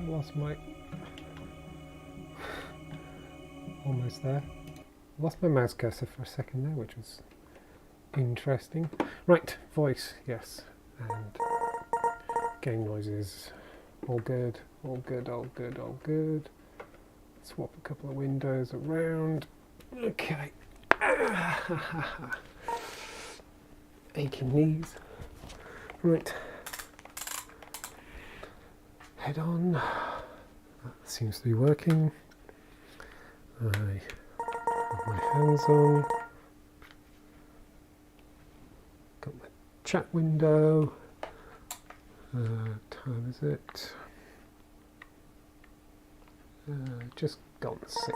lost my... Almost there. Lost my mouse cursor for a second there, which was interesting. Right, voice, yes. And game noises. All good, all good, all good, all good. Swap a couple of windows around. Okay. Aching knees. Right. Head on. That seems to be working. I have my hands on. Got my chat window. Time is it? Just gone 6.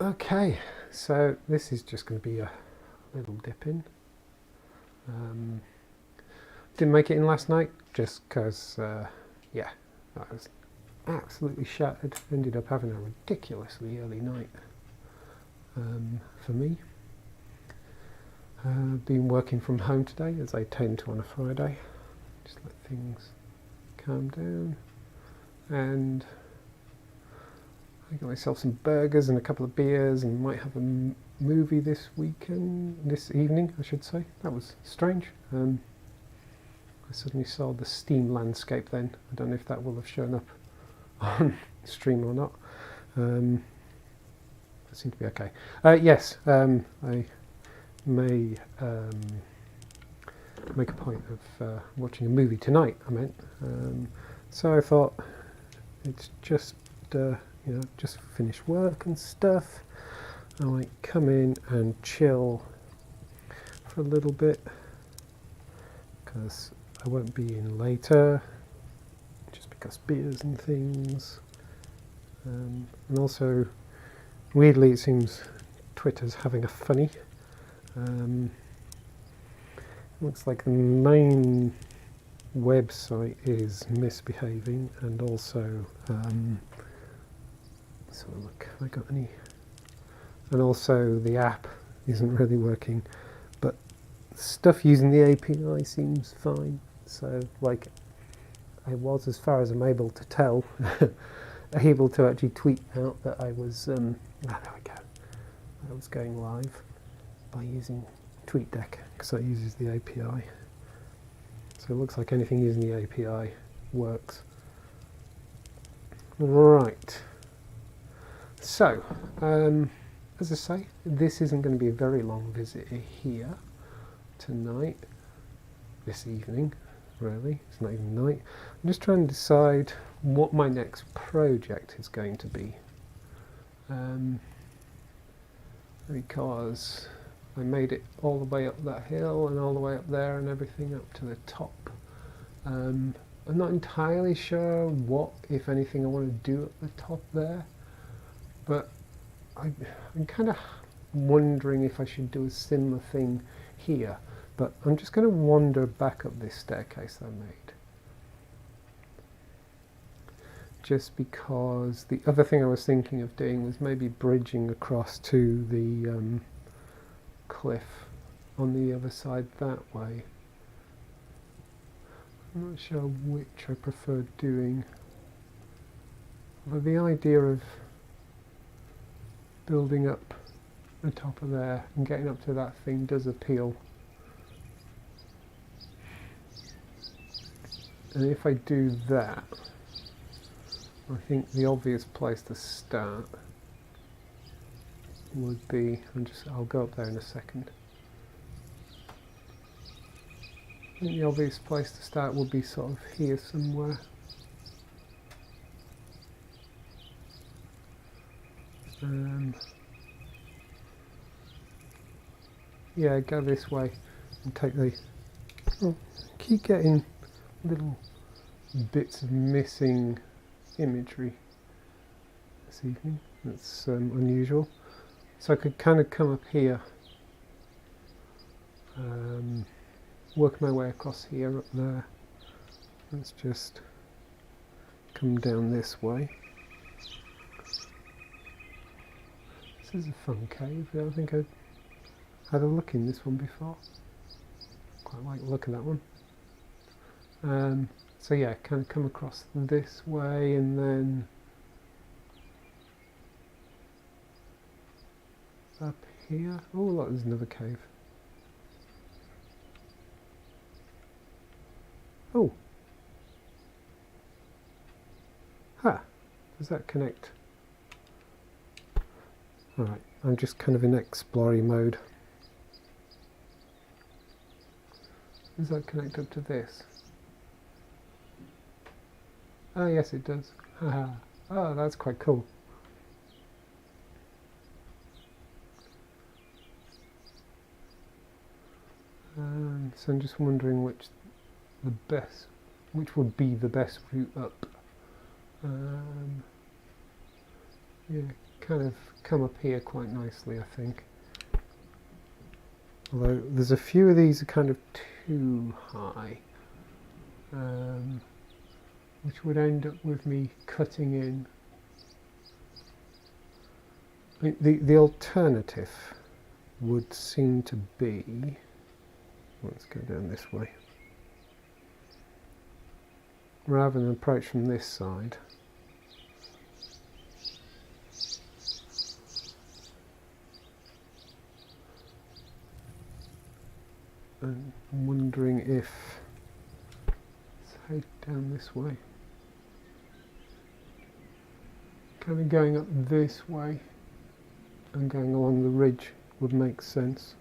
Okay, so this is just going to be a little dip in. Didn't make it in last night just because, yeah, I was absolutely shattered. Ended up having a ridiculously early night for me. Been working from home today, as I tend to on a Friday. Just let things calm down. And I got myself some burgers and a couple of beers, and might have a movie this evening, I should say. That was strange. I suddenly saw the Steam landscape then. I don't know if that will have shown up on stream or not. It seemed to be okay. Yes, I may make a point of watching a movie tonight, I meant. So I thought it's just, you know, just finish work and stuff. I might come in and chill for a little bit because I won't be in later, just because beers and things. And also, weirdly, it seems Twitter's having a funny. Looks like the main website is misbehaving, and also so look, have I got any? And also the app isn't really working, but stuff using the API seems fine. So like, I was, as far as I'm able to tell, able to actually tweet out that I was there we go, I was going live by using TweetDeck, because that uses the API. So it looks like anything using the API works. Right. So, as I say, this isn't going to be a very long visit here tonight, this evening, really. It's not even night. I'm just trying to decide what my next project is going to be. Because I made it all the way up that hill and all the way up there and everything up to the top. I'm not entirely sure what, if anything, I want to do at the top there, but I'm kind of wondering if I should do a similar thing here. But I'm just going to wander back up this staircase that I made. Just because the other thing I was thinking of doing was maybe bridging across to the cliff on the other side that way. I'm not sure which I prefer doing. But the idea of building up the top of there and getting up to that thing does appeal. And if I do that, I think the obvious place to start would be, I'll go up there in a second. I think the obvious place to start would be sort of here somewhere. Yeah, go this way and take the... Oh, keep getting little bits of missing imagery this evening. That's unusual. So I could kind of come up here, work my way across here, up there. Let's just come down this way. This is a fun cave. I don't think I've had a look in this one before. Quite like the look of that one. So yeah, kind of come across this way and then up here. Oh look, there's another cave. Oh! Huh, does that connect? Alright, I'm just kind of in exploring mode. Does that connect up to this? Oh yes it does. Haha. Oh, that's quite cool. So I'm just wondering which would be the best route up. Yeah, kind of come up here quite nicely, I think. Although there's a few of these are kind of too high, which would end up with me cutting in. I mean, the alternative would seem to be, let's go down this way, rather than approach from this side. I'm wondering if, let's head down this way, kind of going up this way and going along the ridge would make sense.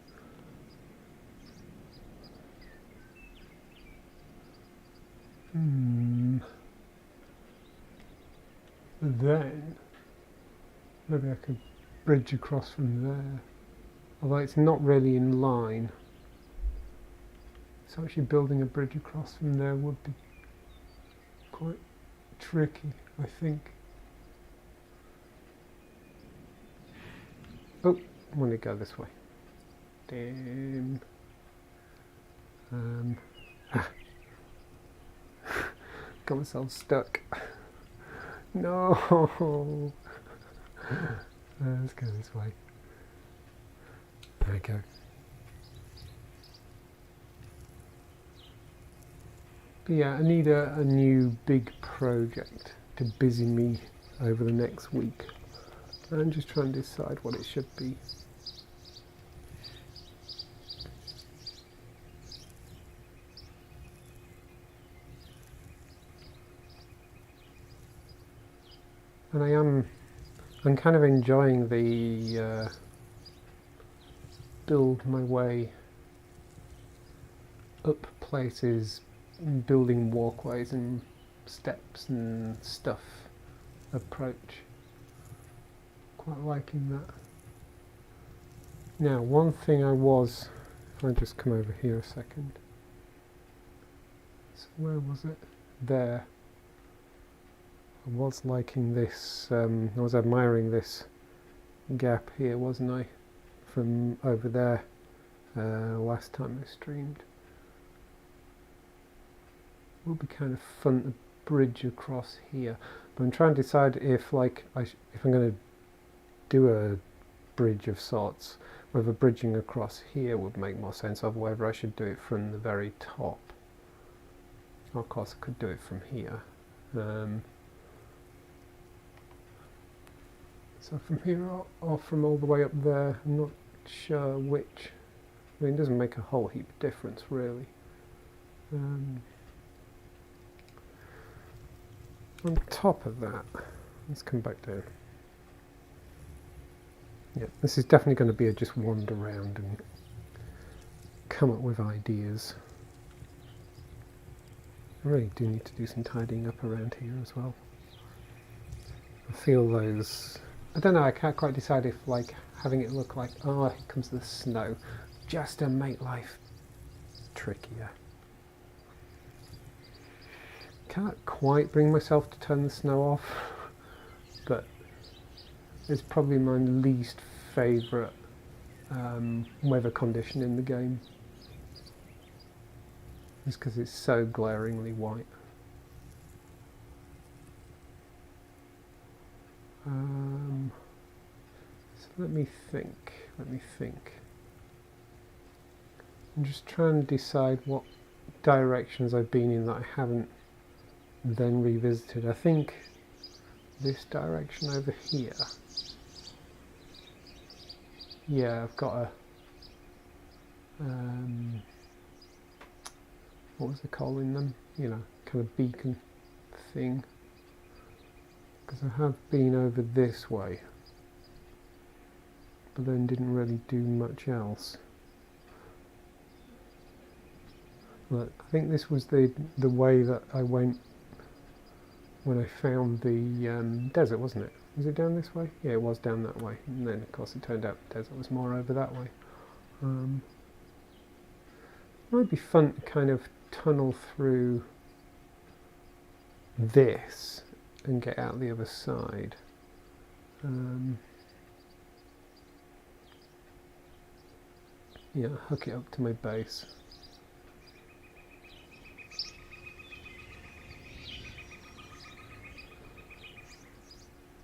Then maybe I could bridge across from there, although it's not really in line. So actually building a bridge across from there would be quite tricky, I think. Oh, I want to go this way. Damn. Got myself stuck. No. Let's go this way. There we go. But yeah, I need a new big project to busy me over the next week. I'm just trying to decide what it should be. And I'm kind of enjoying the build my way up places, building walkways and steps and stuff approach. Quite liking that. Now, one thing if I just come over here a second. So where was it? There. I was liking this, I was admiring this gap here, wasn't I? From over there, last time I streamed. It would be kind of fun to bridge across here. But I'm trying to decide if I'm going to do a bridge of sorts, whether bridging across here would make more sense, or whether I should do it from the very top. Of course I could do it from here. So from here or from all the way up there, I'm not sure which. I mean, it doesn't make a whole heap of difference really. On top of that, let's come back down. Yeah, this is definitely going to be a just wander around and come up with ideas. I really do need to do some tidying up around here as well. I feel those, I don't know, I can't quite decide if having it look like, oh, here comes the snow, just to make life trickier. Can't quite bring myself to turn the snow off, but it's probably my least favourite weather condition in the game, just because it's so glaringly white. So let me think. I'm just trying to decide what directions I've been in that I haven't then revisited. I think this direction over here. Yeah, I've got a what was they calling them? You know, kind of beacon thing. Because I have been over this way, but then didn't really do much else. But I think this was the way that I went when I found the desert, wasn't it? Was it down this way? Yeah, it was down that way. And then, of course, it turned out the desert was more over that way. Might be fun to kind of tunnel through this and get out the other side. Yeah, hook it up to my base.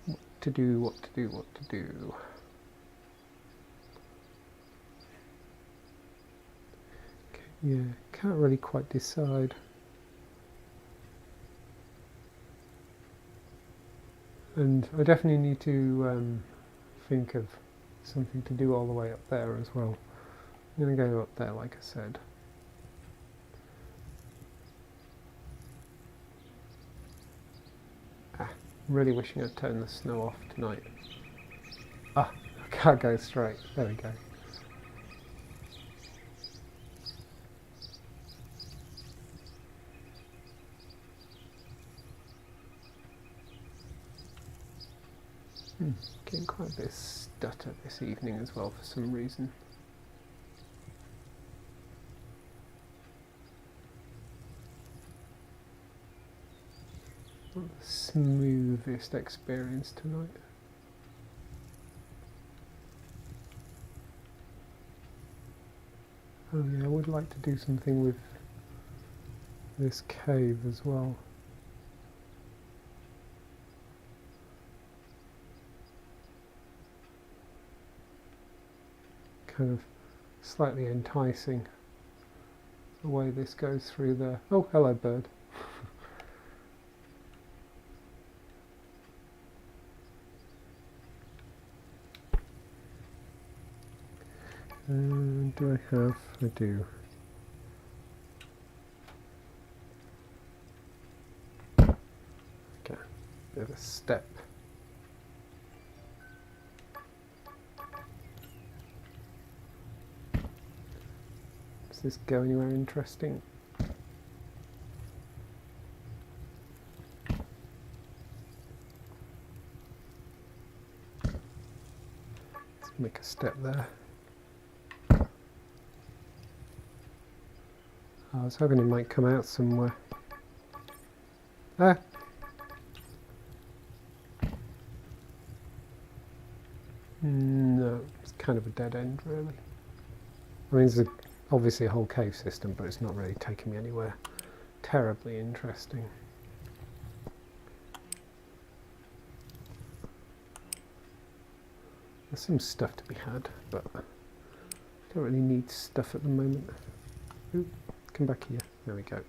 What to do, what to do, what to do. Okay, yeah, can't really quite decide. And I definitely need to think of something to do all the way up there as well. I'm going to go up there, like I said. I'm really wishing I'd turned the snow off tonight. Ah, I can't go straight. There we go. Getting quite a bit of stutter this evening as well for some reason. Not the smoothest experience tonight. Oh yeah, I would like to do something with this cave as well. Kind of slightly enticing the way this goes through there. Oh, hello bird. Do I have? I do. Okay, bit of a step. Does this go anywhere interesting? Let's make a step there. I was hoping it might come out somewhere. Ah! No, it's kind of a dead end really. I mean, there's obviously a whole cave system, but it's not really taking me anywhere terribly interesting. There's some stuff to be had, but I don't really need stuff at the moment. Ooh, come back here. There we go.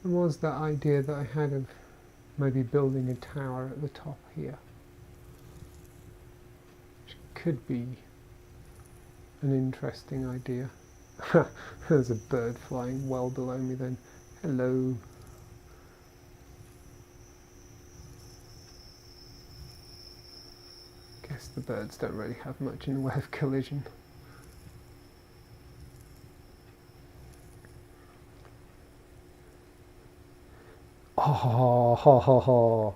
There was that idea that I had of maybe building a tower at the top here, which could be an interesting idea. There's a bird flying well below me then. Hello. Guess the birds don't really have much in the way of collision. Oh, ho, ho, ho.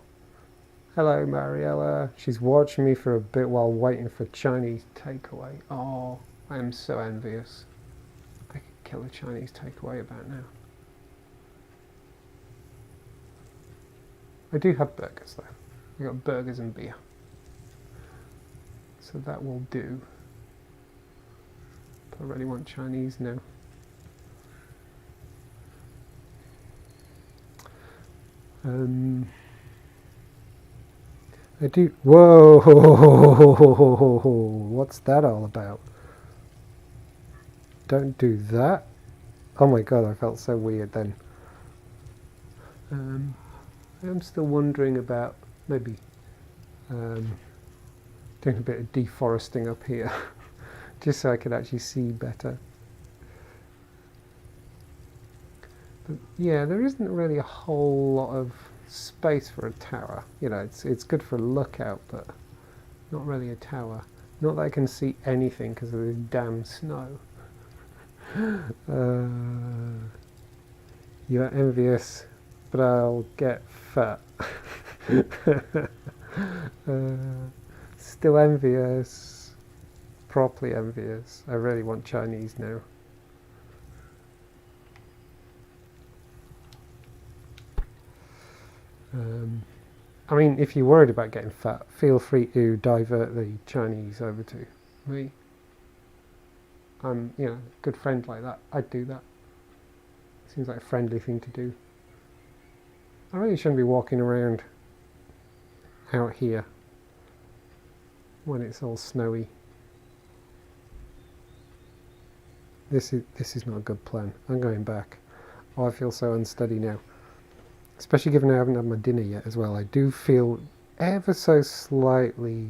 Hello, Mariella. She's watching me for a bit while waiting for Chinese takeaway. Oh, I am so envious. I could kill a Chinese takeaway about now. I do have burgers though. I got burgers and beer. So that will do. Do I really want Chinese? No. I do. Whoa! What's that all about? Don't do that. Oh my god, I felt so weird then. I'm still wondering about maybe doing a bit of deforesting up here, just so I could actually see better. But yeah, there isn't really a whole lot of space for a tower. You know, it's good for a lookout, but not really a tower. Not that I can see anything because of this damn snow. You're envious, but I'll get fat. Still envious. Properly envious. I really want Chinese now. I mean, if you're worried about getting fat, feel free to divert the Chinese over to me. I'm, you know, a good friend like that. I'd do that. Seems like a friendly thing to do. I really shouldn't be walking around out here when it's all snowy. This is not a good plan. I'm going back. Oh, I feel so unsteady now. Especially given I haven't had my dinner yet as well. I do feel ever so slightly,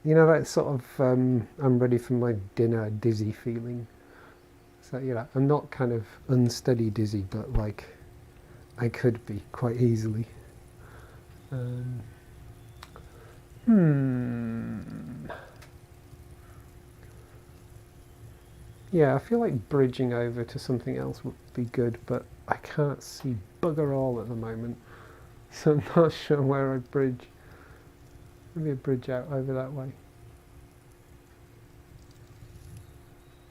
you know, that sort of I'm ready for my dinner dizzy feeling. So, you know, I'm not kind of unsteady dizzy, but like I could be quite easily. Yeah, I feel like bridging over to something else would be good, but I can't see bugger all at the moment, so I'm not sure where I'd bridge. Maybe a bridge out over that way.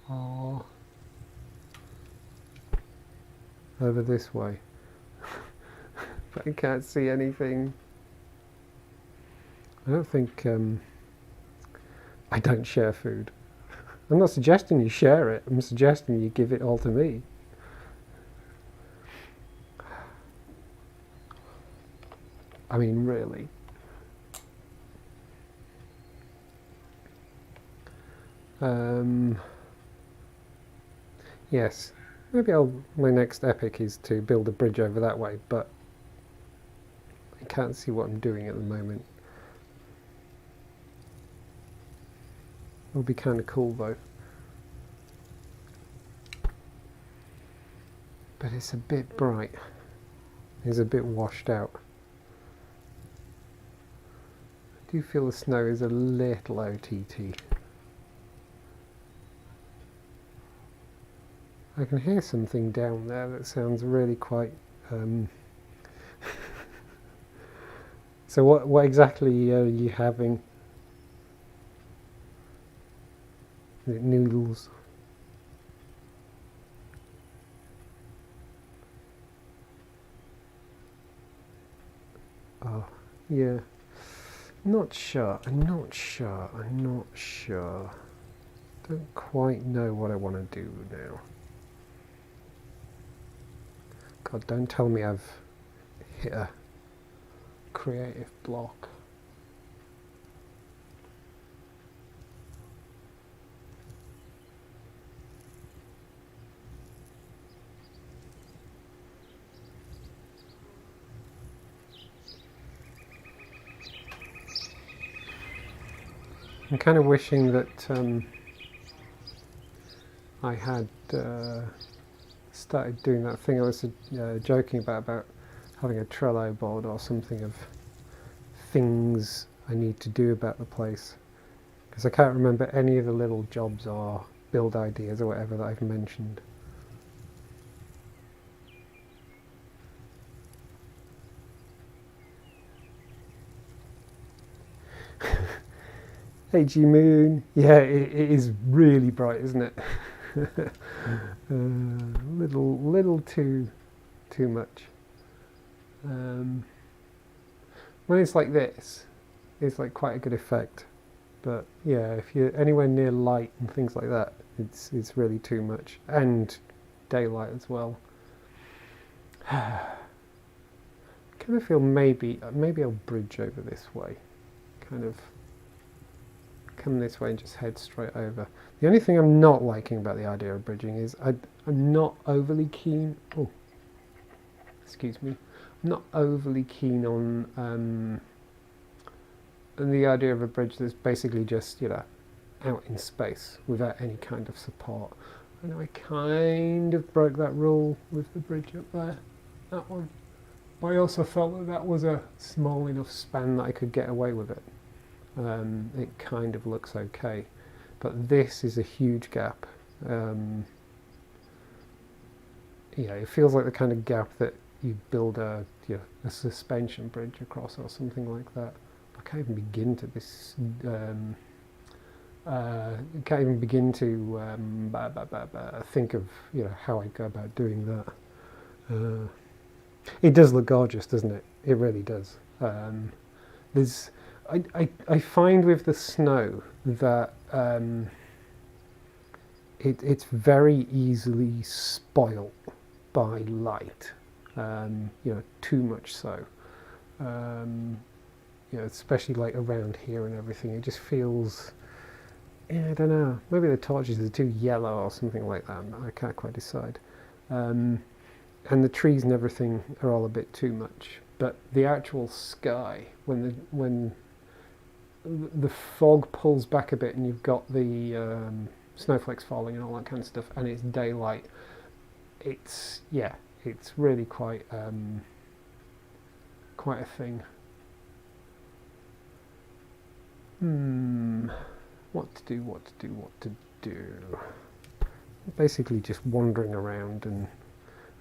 Or over this way. But I can't see anything. I don't think I don't share food. I'm not suggesting you share it. I'm suggesting you give it all to me. I mean, really. Yes, maybe my next epic is to build a bridge over that way, but I can't see what I'm doing at the moment. It would be kind of cool though. But it's a bit bright. It's a bit washed out. I do feel the snow is a little OTT. I can hear something down there that sounds really quite... So what exactly are you having? Is it noodles? Oh, yeah. Not sure. I'm not sure. Don't quite know what I want to do now. God, don't tell me I've hit a creative block. I'm kind of wishing that I had started doing that thing I was joking about having a Trello board or something of things I need to do about the place, because I can't remember any of the little jobs or build ideas or whatever that I've mentioned. HG Moon, yeah, it is really bright, isn't it? Little too much. When it's like this, it's like quite a good effect. But yeah, if you're anywhere near light and things like that, it's really too much. And daylight as well. kind of feel maybe I'll bridge over this way, kind of come this way and just head straight over. The only thing I'm not liking about the idea of bridging is I'm not overly keen. Oh, excuse me. I'm not overly keen on the idea of a bridge that's basically just, you know, out in space without any kind of support. I know I kind of broke that rule with the bridge up there, that one. But I also felt that that was a small enough span that I could get away with it. It kind of looks okay. But this is a huge gap. Yeah, it feels like the kind of gap that you build a suspension bridge across or something like that. I can't even begin to can't even begin to think of, you know, how I go about doing that. It does look gorgeous, doesn't it? It really does. I find with the snow that it's very easily spoilt by light. You know, too much so. You know, especially like around here and everything, it just feels, yeah, I don't know, maybe the torches are too yellow or something like that. I can't quite decide. And the trees and everything are all a bit too much. But the actual sky, when the fog pulls back a bit and you've got the snowflakes falling and all that kind of stuff, and it's daylight, it's really quite a thing. What to do? Basically just wandering around and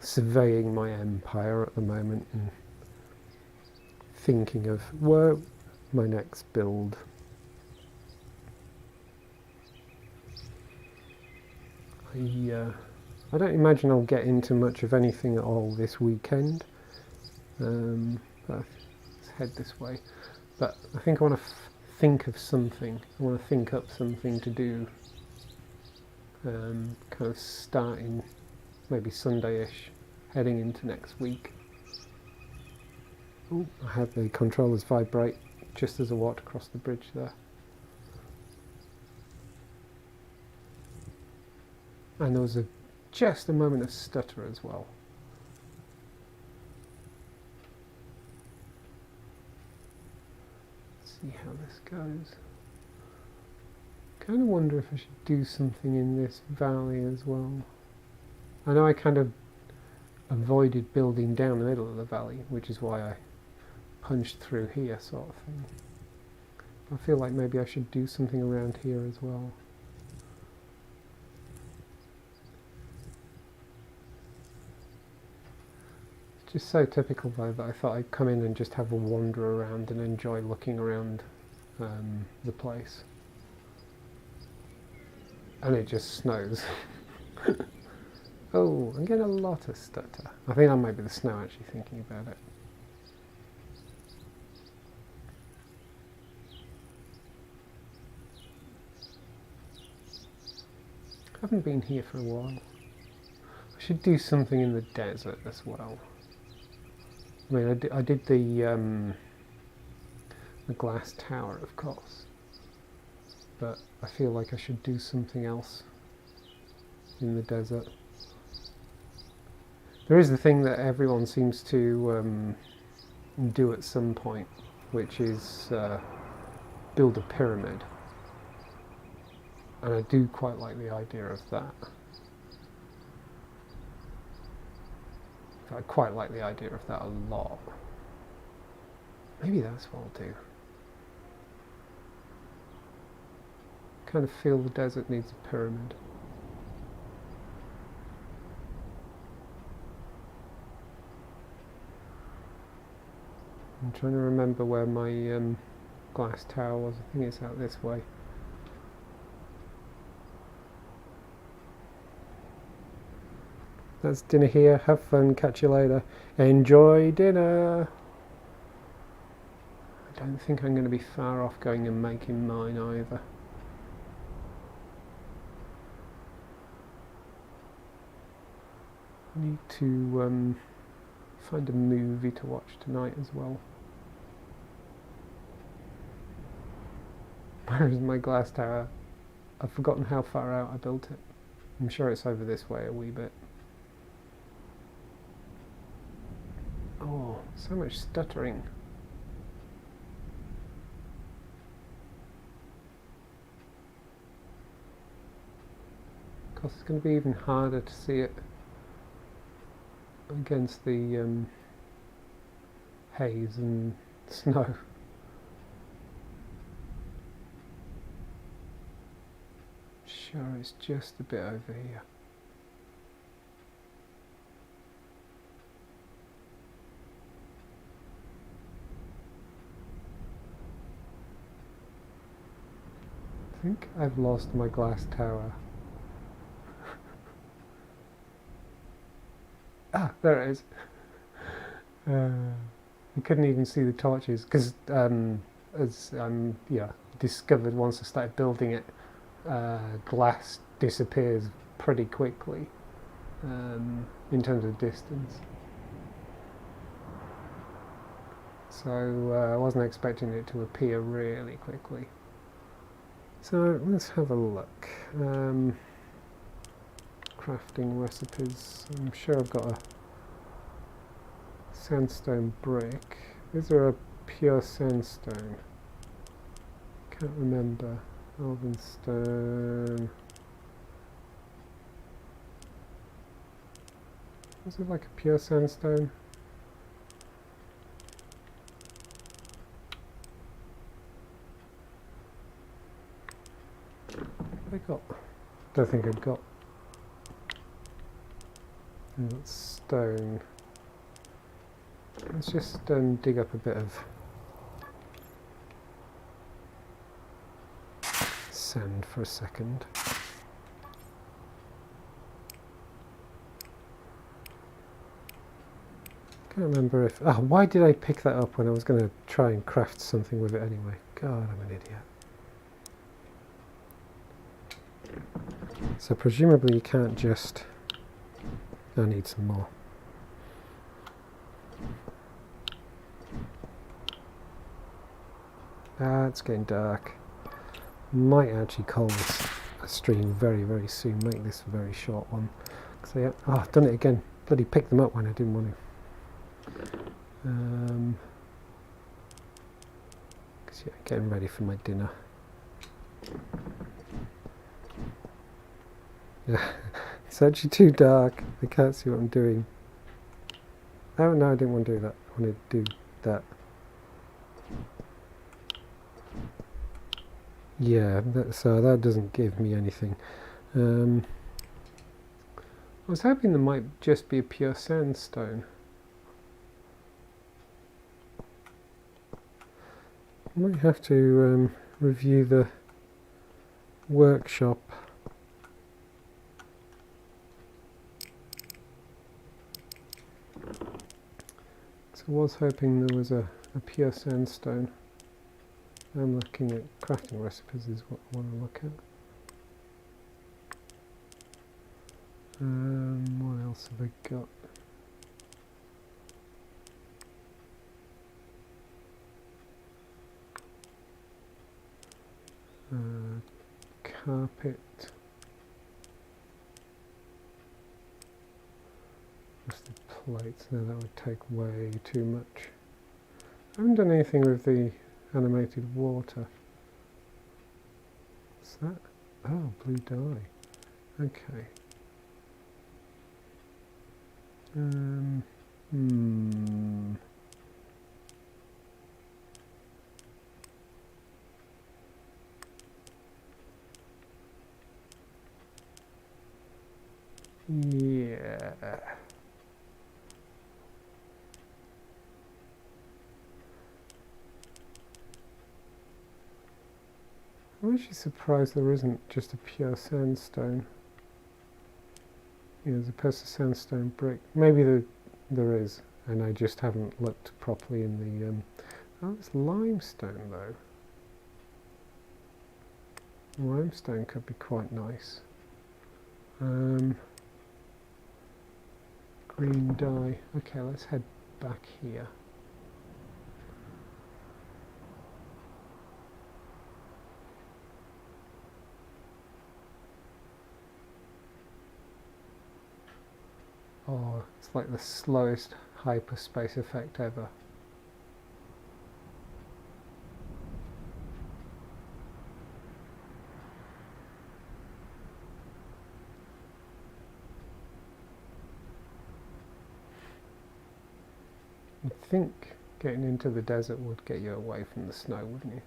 surveying my empire at the moment and thinking of where my next build. I don't imagine I'll get into much of anything at all this weekend. Let's head this way. But I think I want to think of something. I want to think up something to do. Kind of starting maybe Sunday-ish, heading into next week. Oh, I had the controllers vibrate just as I walked across the bridge there. And there was just a moment of stutter as well. Let's see how this goes. Kind of wonder if I should do something in this valley as well. I know I kind of avoided building down the middle of the valley, which is why I punched through here, sort of thing. I feel like maybe I should do something around here as well. It's just so typical though that I thought I'd come in and just have a wander around and enjoy looking around the place. And it just snows. Oh, I'm getting a lot of stutter. I think that might be the snow actually thinking about it. I haven't been here for a while. I should do something in the desert as well. I mean, I did the glass tower, of course. But I feel like I should do something else in the desert. There is the thing that everyone seems to do at some point, which is build a pyramid. And I do quite like the idea of that. I quite like the idea of that a lot. Maybe that's what I'll do. Kind of feel the desert needs a pyramid. I'm trying to remember where my glass tower was. I think it's out this way. That's dinner here. Have fun. Catch you later. Enjoy dinner. I don't think I'm going to be far off going and making mine either. I need to Find a movie to watch tonight as well. Where is my glass tower? I've forgotten how far out I built it. I'm sure it's over this way a wee bit. Oh, so much stuttering. Of course, it's going to be even harder to see it against the haze and snow. Sure, it's just a bit over here. I think I've lost my glass tower. Ah, there it is. You couldn't even see the torches because, as discovered once I started building it, glass disappears pretty quickly in terms of distance. So I wasn't expecting it to appear really quickly. So let's have a look. Crafting recipes. I'm sure I've got a sandstone brick. Is there a pure sandstone? Can't remember. Elven stone. Was it like a pure sandstone? Don't think I've got. Stone. Let's just dig up a bit of sand for a second. Can't remember if... Oh, why did I pick that up when I was going to try and craft something with it anyway? God, I'm an idiot. So presumably you can't just... I need some more. Ah, it's getting dark. Might actually call this a stream very, very soon. Make this a very short one. So yeah, oh, I've done it again. Bloody picked them up when I didn't want to. Cause yeah, getting ready for my dinner. Yeah, it's actually too dark. I can't see what I'm doing. Oh no, I didn't want to do that. I wanted to do that. Yeah, so that doesn't give me anything. I was hoping there might just be a pure sandstone. I might have to review the workshop. So I was hoping there was a pure sandstone. I'm looking at crafting recipes is what I want to look at. What else have I got? Carpet. Rusted plates. No, that would take way too much. I haven't done anything with the animated water. What's that? Oh, blue dye. Okay. Yeah. I'm actually surprised there isn't just a pure sandstone. Yeah, as opposed to sandstone brick. Maybe there is, and I just haven't looked properly in the... Oh, it's limestone though. Limestone could be quite nice. green dye. Okay, let's head back here. Oh, it's like the slowest hyperspace effect ever. I think getting into the desert would get you away from the snow, wouldn't you?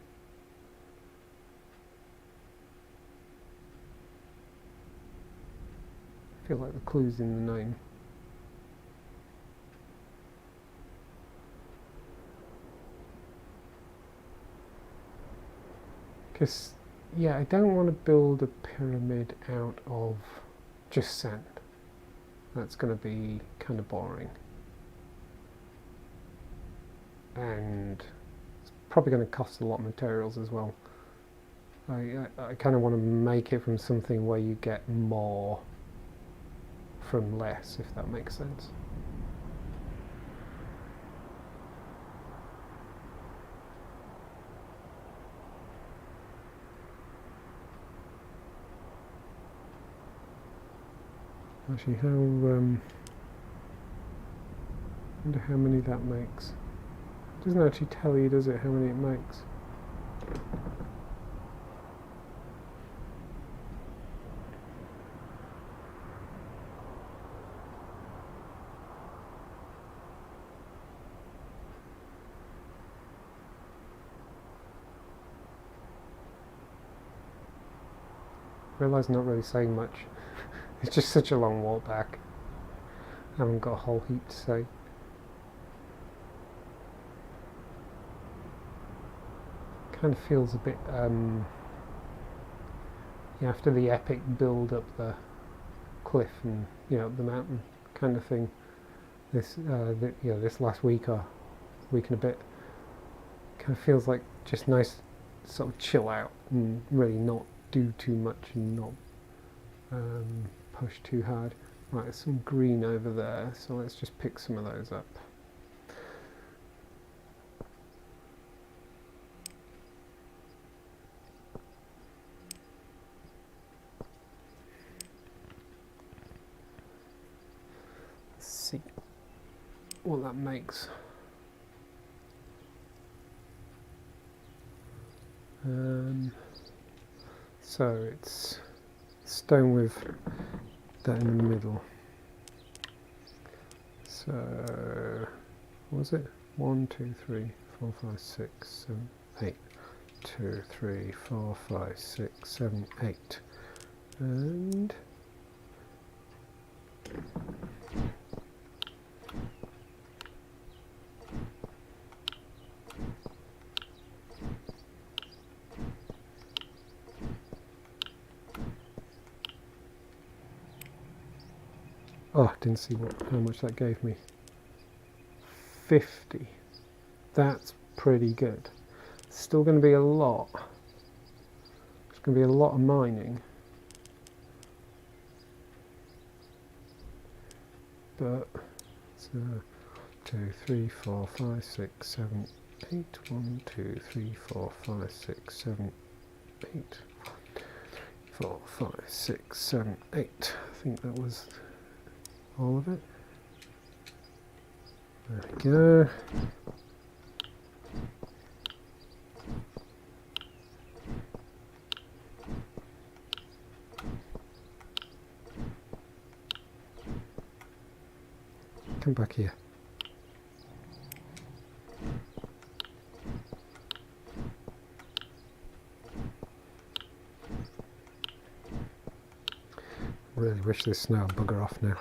I feel like the clue's in the name. Because, yeah, I don't want to build a pyramid out of just sand. That's going to be kind of boring. And it's probably going to cost a lot of materials as well. I kind of want to make it from something where you get more from less, if that makes sense. Actually, I wonder how many that makes. It doesn't actually tell you, does it, how many it makes? I realise I'm not really saying much. It's just such a long walk back. I haven't got a whole heap to say. Kind of feels a bit, after the epic build up the cliff and up the mountain kind of thing. This, this last week or week and a bit, kind of feels like just nice, sort of chill out and really not do too much and not push too hard. Right, there's some green over there, so let's just pick some of those up. Let's see what that makes. So it's stone with that in the middle. So what was it? 1, 2, 3, 4, 5, 6, 7, 8. 2, 3, 4, 5, 6, 7, 8. And oh, I didn't see how much that gave me. 50. That's pretty good. Still going to be a lot. It's going to be a lot of mining. But so 2, 3, 4, 5, 6, 7, 8. 1, 2, 3, 4, 5, 6, 7, 8. 4, 5, 6, 7, 8. I think that was all of it. There we go. Come back here. Really wish this snow would bugger off now.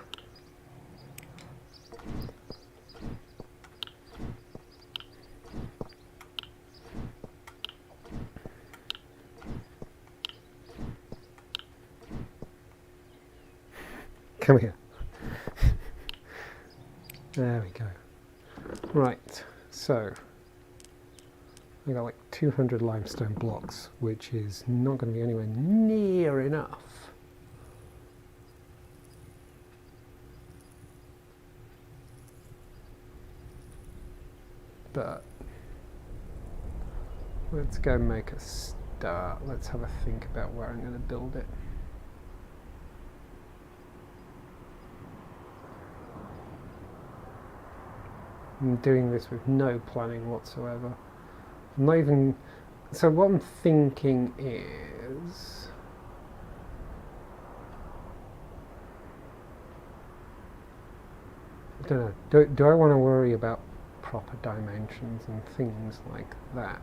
Come here. There we go. Right, so I got like 200 limestone blocks, which is not going to be anywhere near enough but let's go make a start. Let's have a think about where I'm going to build it. I'm doing this with no planning whatsoever. I'm not even... So what I'm thinking is... I don't know. Do I want to worry about proper dimensions and things like that?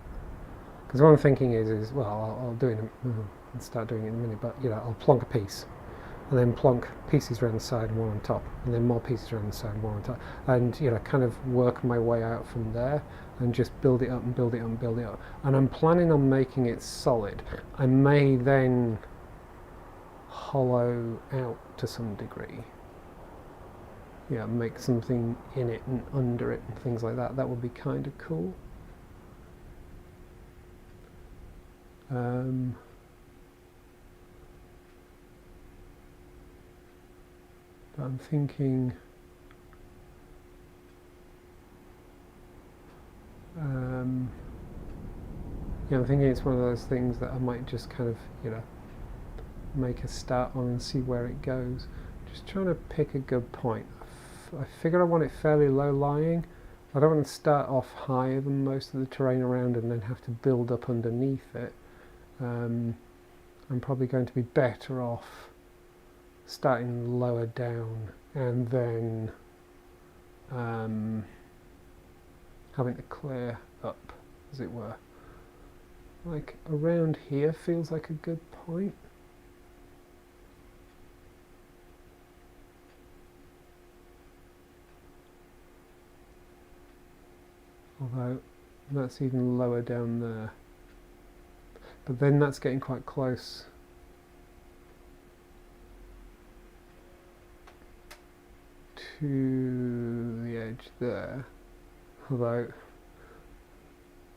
Because what I'm thinking is well, I'll do it and start doing it in a minute, but you know, I'll plonk a piece, and then plonk pieces around the side and one on top, and then more pieces around the side and one on top, and you know, kind of work my way out from there, and just build it up and build it up and build it up. And I'm planning on making it solid. I may then hollow out to some degree. Yeah, make something in it and under it and things like that. That would be kind of cool. But I'm thinking yeah, I'm thinking it's one of those things that I might just kind of, you know, make a start on and see where it goes. Just trying to pick a good point. I figure I want it fairly low lying. I don't want to start off higher than most of the terrain around and then have to build up underneath it. I'm probably going to be better off starting lower down and then having to clear up, as it were. Like around here feels like a good point. Although that's even lower down there. But then that's getting quite close to the edge there. Although,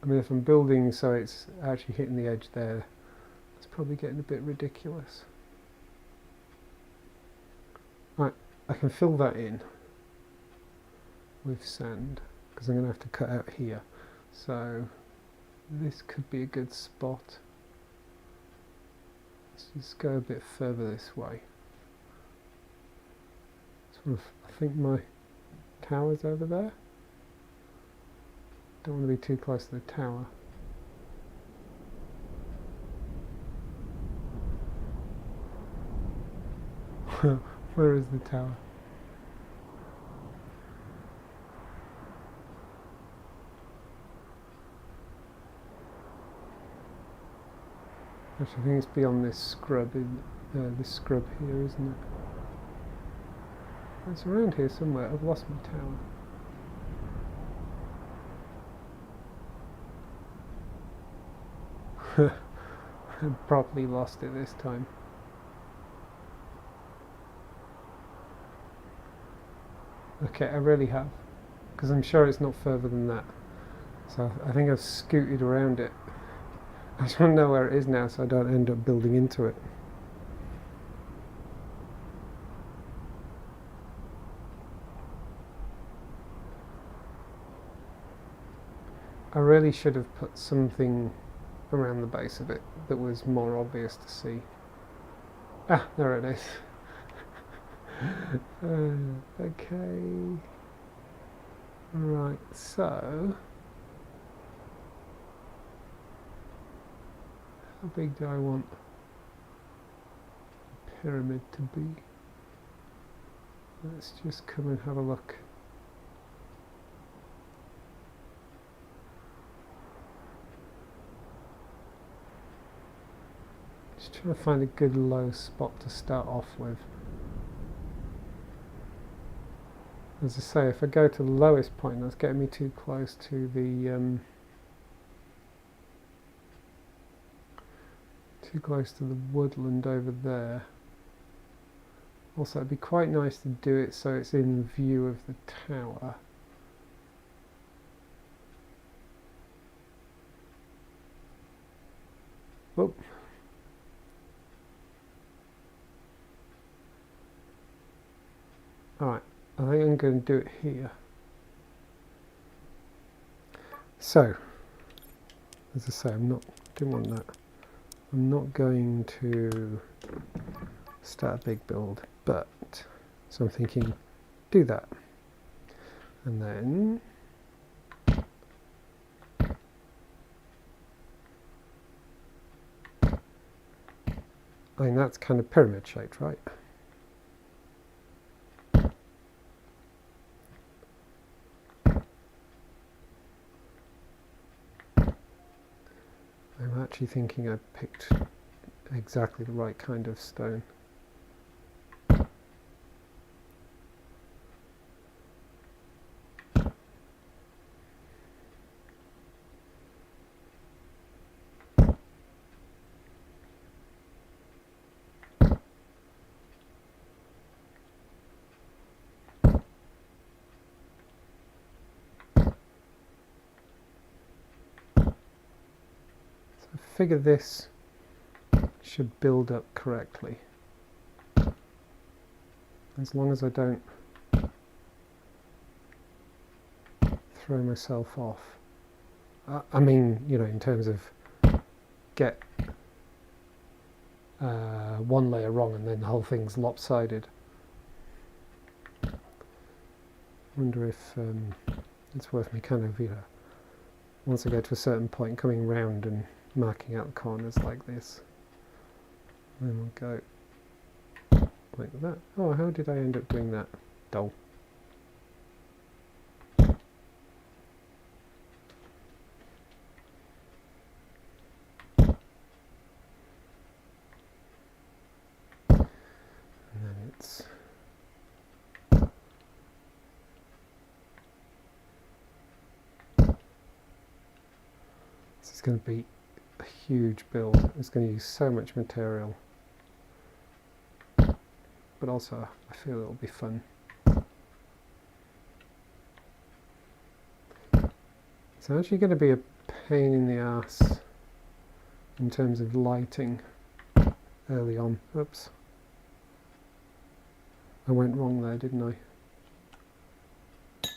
I mean, if I'm building so it's actually hitting the edge there, it's probably getting a bit ridiculous. Right, I can fill that in with sand, because I'm going to have to cut out here. So this could be a good spot. Let's just go a bit further this way. Sort of, I think my tower's over there. Don't want to be too close to the tower. Where is the tower? Actually, I think it's beyond this scrub, this scrub here, isn't it? It's around here somewhere. I've lost my tower. I've properly lost it this time. Okay, I really have, because I'm sure it's not further than that. So I think I've scooted around it. I just want to know where it is now so I don't end up building into it. I really should have put something around the base of it that was more obvious to see. Ah, there it is. Okay. Right, so how big do I want the pyramid to be? Let's just come and have a look. Just trying to find a good low spot to start off with. As I say, if I go to the lowest point, that's getting me too close to the woodland over there. Also, it'd be quite nice to do it so it's in view of the tower. Whoop. Alright, I think I'm going to do it here. So, as I say, didn't want that. I'm not going to start a big build, but, so I'm thinking, do that. And then, I mean, that's kind of pyramid shaped, right? I'm actually thinking I picked exactly the right kind of stone. I figure this should build up correctly, as long as I don't throw myself off. I mean, you know, in terms of get one layer wrong and then the whole thing's lopsided. I wonder if it's worth me kind of, you know, once I get to a certain point, coming round and marking out the corners like this. Then we'll go like that. Oh, how did I end up doing that? Dull. And then it's this is going to be a huge build. It's going to use so much material, but also I feel it'll be fun. It's actually going to be a pain in the ass in terms of lighting early on. Oops. I went wrong there, didn't I?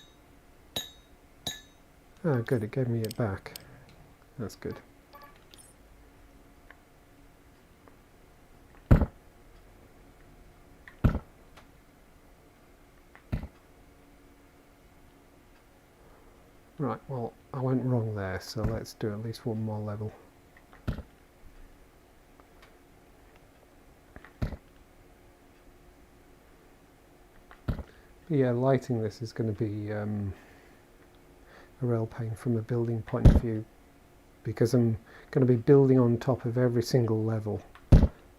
Ah, good, it gave me it back. That's good. Right, well, I went wrong there, so let's do at least one more level. But yeah, lighting this is going to be a real pain from a building point of view, because I'm going to be building on top of every single level,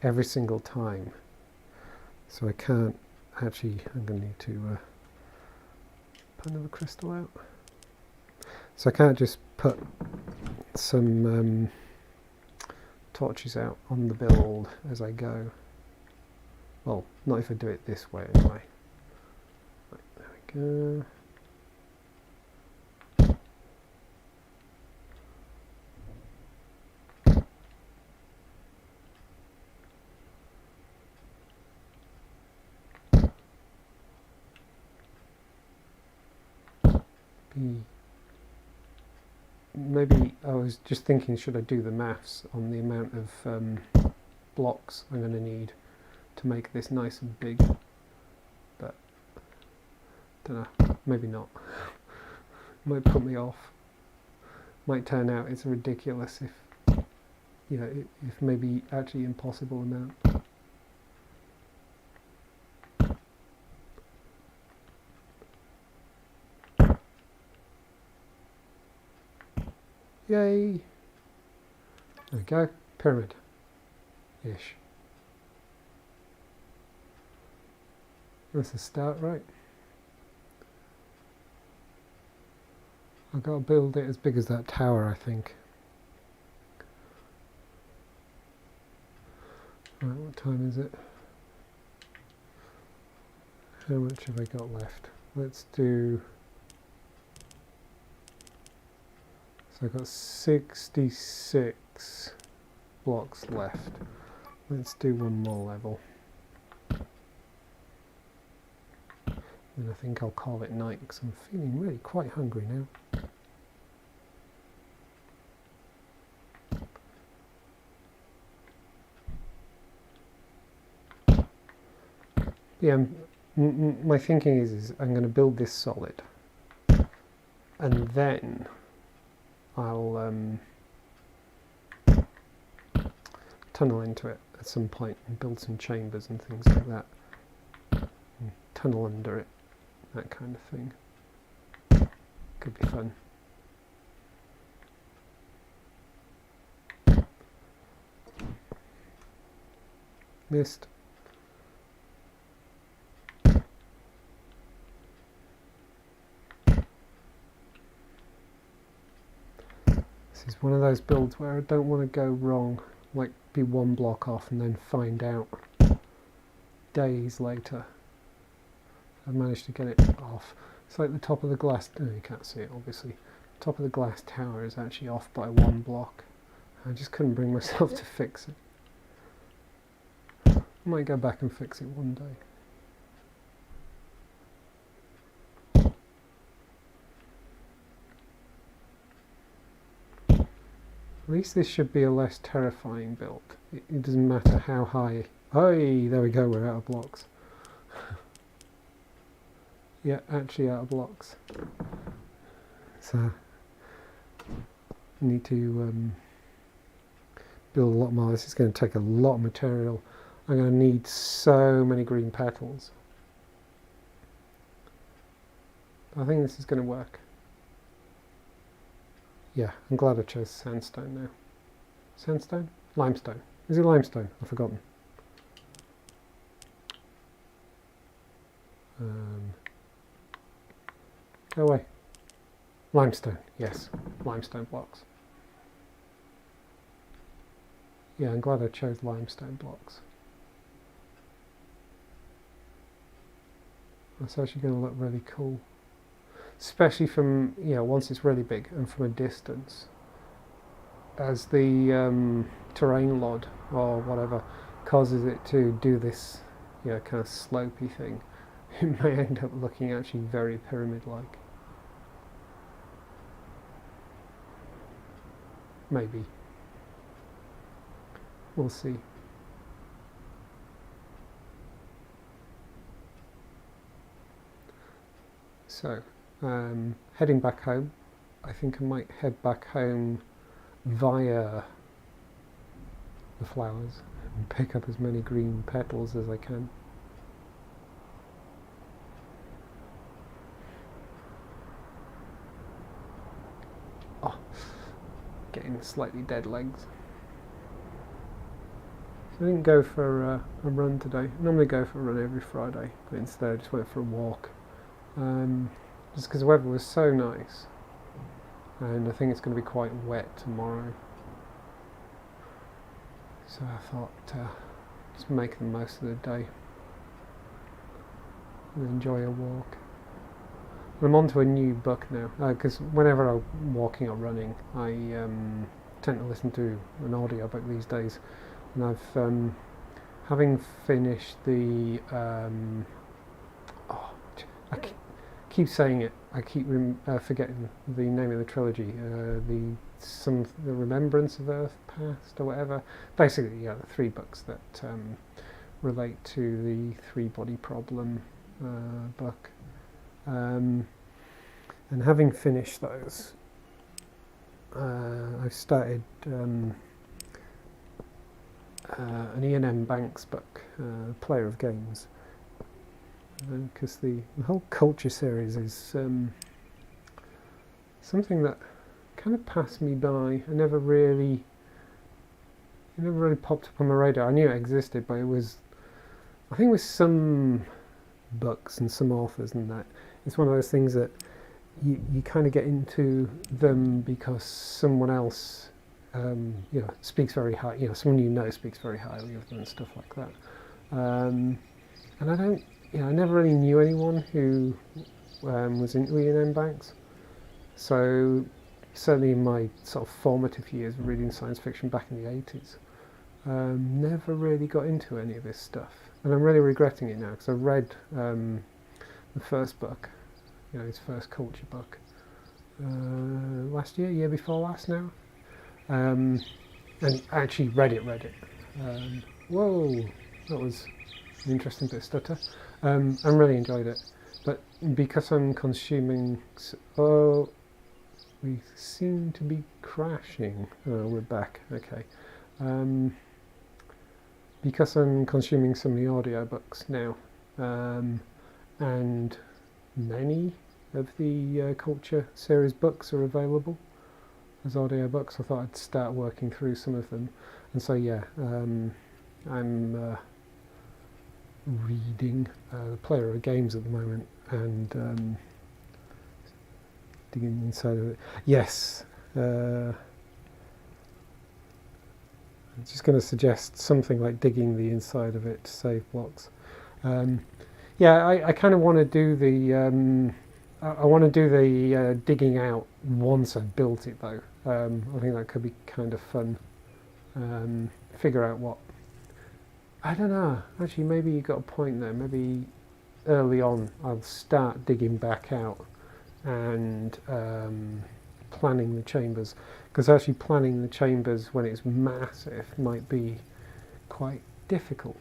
every single time. So I can't actually, I'm going to need to put another crystal out. So I can't just put some torches out on the build as I go. Well, not if I do it this way anyway. Right, there we go. Maybe I was just thinking, should I do the maths on the amount of blocks I'm going to need to make this nice and big, but don't know, maybe not. Might put me off. Might turn out it's ridiculous if, you know, if maybe actually impossible amount. Yay! There we go, pyramid-ish. That's a start, right? I've got to build it as big as that tower, I think. Right, what time is it? How much have I got left? Let's do... So I've got 66 blocks left. Let's do one more level. And I think I'll call it night because I'm feeling really quite hungry now. Yeah, my thinking is I'm going to build this solid, and then I'll tunnel into it at some point and build some chambers and things like that. And tunnel under it, that kind of thing. Could be fun. Missed. This is one of those builds where I don't want to go wrong, like be one block off and then find out days later I've managed to get it off. It's like the top of the glass, oh, you can't see it obviously, top of the glass tower is actually off by one block. I just couldn't bring myself to fix it. I might go back and fix it one day. At least this should be a less terrifying build. It doesn't matter how high. Hey, there we go, we're out of blocks. Yeah, actually out of blocks. So, I need to build a lot more. This is going to take a lot of material. I'm going to need so many green petals. I think this is going to work. Yeah, I'm glad I chose sandstone now. Sandstone? Limestone. Is it limestone? I've forgotten. Go away. Limestone, yes. Limestone blocks. Yeah, I'm glad I chose limestone blocks. That's actually going to look really cool. Especially from, you know, once it's really big and from a distance. As the terrain load or whatever causes it to do this, you know, kind of slopey thing, it may end up looking actually very pyramid-like. Maybe. We'll see. So, heading back home. I think I might head back home via the flowers and pick up as many green petals as I can. Oh, getting slightly dead legs. So I didn't go for a run today. I normally go for a run every Friday, but instead I just went for a walk. Just because the weather was so nice, and I think it's going to be quite wet tomorrow, so I thought just make the most of the day and enjoy a walk. I'm on to a new book now, because whenever I'm walking or running I tend to listen to an audiobook these days, and I've having finished the keep saying it. I keep forgetting the name of the trilogy. The Remembrance of Earth Past or whatever. Basically, yeah, the 3 books that relate to the 3-body problem book. And having finished those, I've started an Ian M. Banks book, Player of Games. Because the whole culture series is something that kind of passed me by. It never really popped up on my radar. I knew it existed, but it was, I think with some books and some authors and that, it's one of those things that you kind of get into them because someone else speaks very high, someone you know speaks very highly of them and stuff like that. And I don't, I never really knew anyone who was into Ian M. Banks. So certainly in my sort of formative years of reading science fiction back in the 80s, never really got into any of this stuff. And I'm really regretting it now, because I read the first book, his first culture book, last year before last now. And I actually read it. Whoa, that was an interesting bit of stutter. I really enjoyed it, but because I'm consuming... Oh, we seem to be crashing. Oh, we're back. Okay. Because I'm consuming some of the audiobooks now, and many of the Culture series books are available as audiobooks, I thought I'd start working through some of them. And so yeah, I'm reading the Player of Games at the moment, and digging inside of it. Yes, I'm just going to suggest something like digging the inside of it to save blocks. Yeah, I kind of want to do the digging out once I've built it though. I think that could be kind of fun. Figure out what, I don't know, actually maybe you got a point there. Maybe early on I'll start digging back out and planning the chambers, because actually planning the chambers when it's massive might be quite difficult,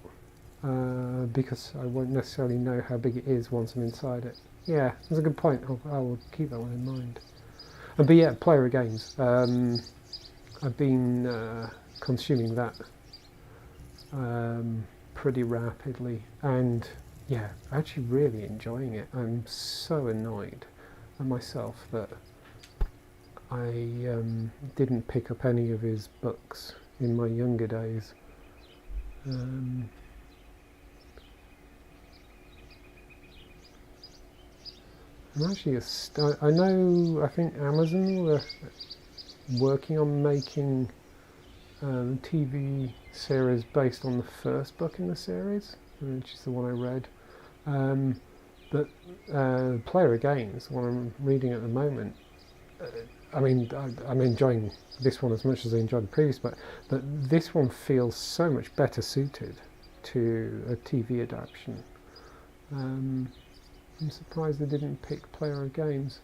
because I won't necessarily know how big it is once I'm inside it. Yeah, that's a good point. I will keep that one in mind. But yeah, Player of Games. I've been consuming that pretty rapidly, and yeah, actually really enjoying it. I'm so annoyed at myself that I didn't pick up any of his books in my younger days. I'm actually I think Amazon were working on making TV series based on the first book in the series, which is the one I read. But Player of Games, the one I'm reading at the moment, I mean, I'm enjoying this one as much as I enjoyed the previous book, but this one feels so much better suited to a TV adaptation. I'm surprised they didn't pick Player of Games.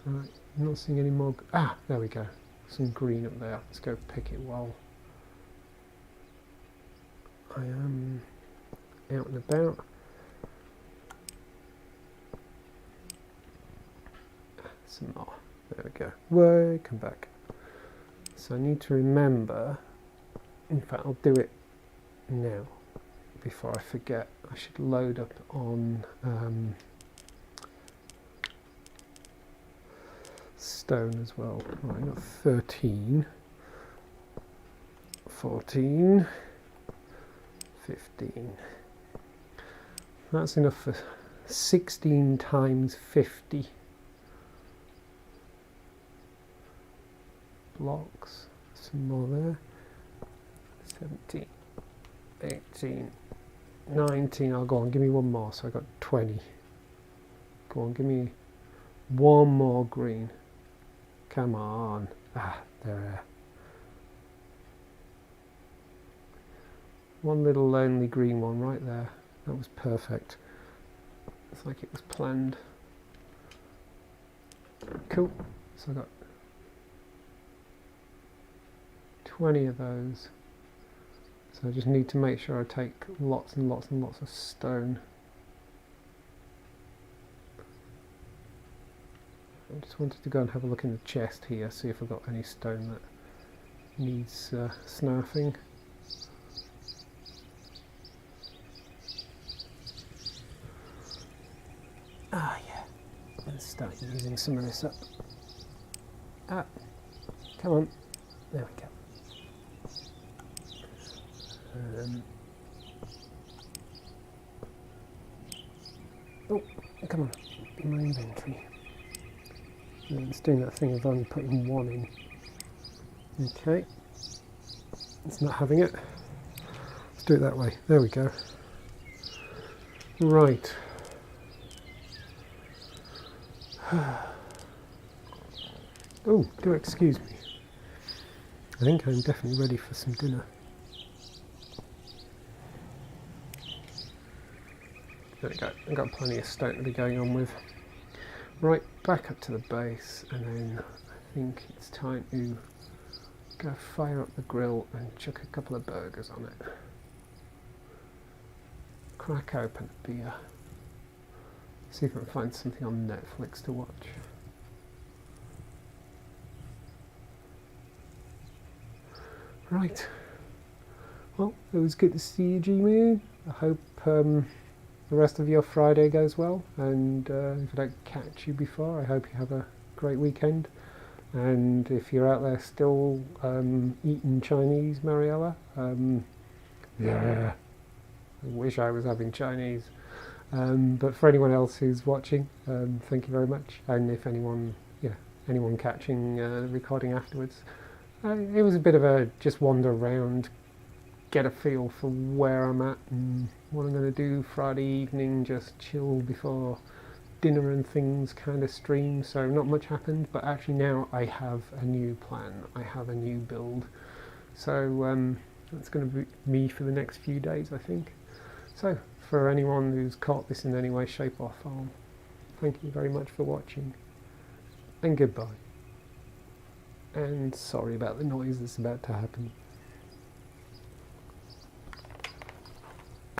Right, I'm not seeing any more. Ah, there we go. Some green up there. Let's go pick it while I am out and about. Some more. There we go. Whoa, come back. So I need to remember. In fact, I'll do it now before I forget. I should load up on stone as well. Right, I got 13, 14, 15. That's enough for 16 times 50 blocks. Some more there. 17, 18, 19. I'll go on, give me one more. So I got 20. Go on, give me one more green. Come on. Ah, there. One little lonely green one right there. That was perfect. It's like it was planned. Cool. So I got 20 of those. So I just need to make sure I take lots and lots and lots of stone. I just wanted to go and have a look in the chest here, see if I've got any stone that needs snaffing. Ah, yeah. Let's start using some of this up. Ah, come on. There we go. Oh, come on. In my inventory. It's doing that thing of only putting one in. Okay. It's not having it. Let's do it that way. There we go. Right. Oh, do excuse me. I think I'm definitely ready for some dinner. There we go. I've got plenty of stone to be going on with. Right, back up to the base, and then I think it's time to go fire up the grill and chuck a couple of burgers on it. crack open a beer. See if I can find something on Netflix to watch. Right. Well, it was good to see you, G-Man. I hope the rest of your Friday goes well, and if I don't catch you before, I hope you have a great weekend. And if you're out there still eating Chinese, Mariella, yeah, I wish I was having Chinese. But for anyone else who's watching, thank you very much. And if anyone catching the recording afterwards, it was a bit of a just wander around, get a feel for where I'm at and what I'm going to do Friday evening, just chill before dinner and things kind of stream. So not much happened, but actually now I have a new plan, I have a new build. So that's going to be me for the next few days, I think. So for anyone who's caught this in any way, shape or form, thank you very much for watching, and goodbye. And sorry about the noise that's about to happen.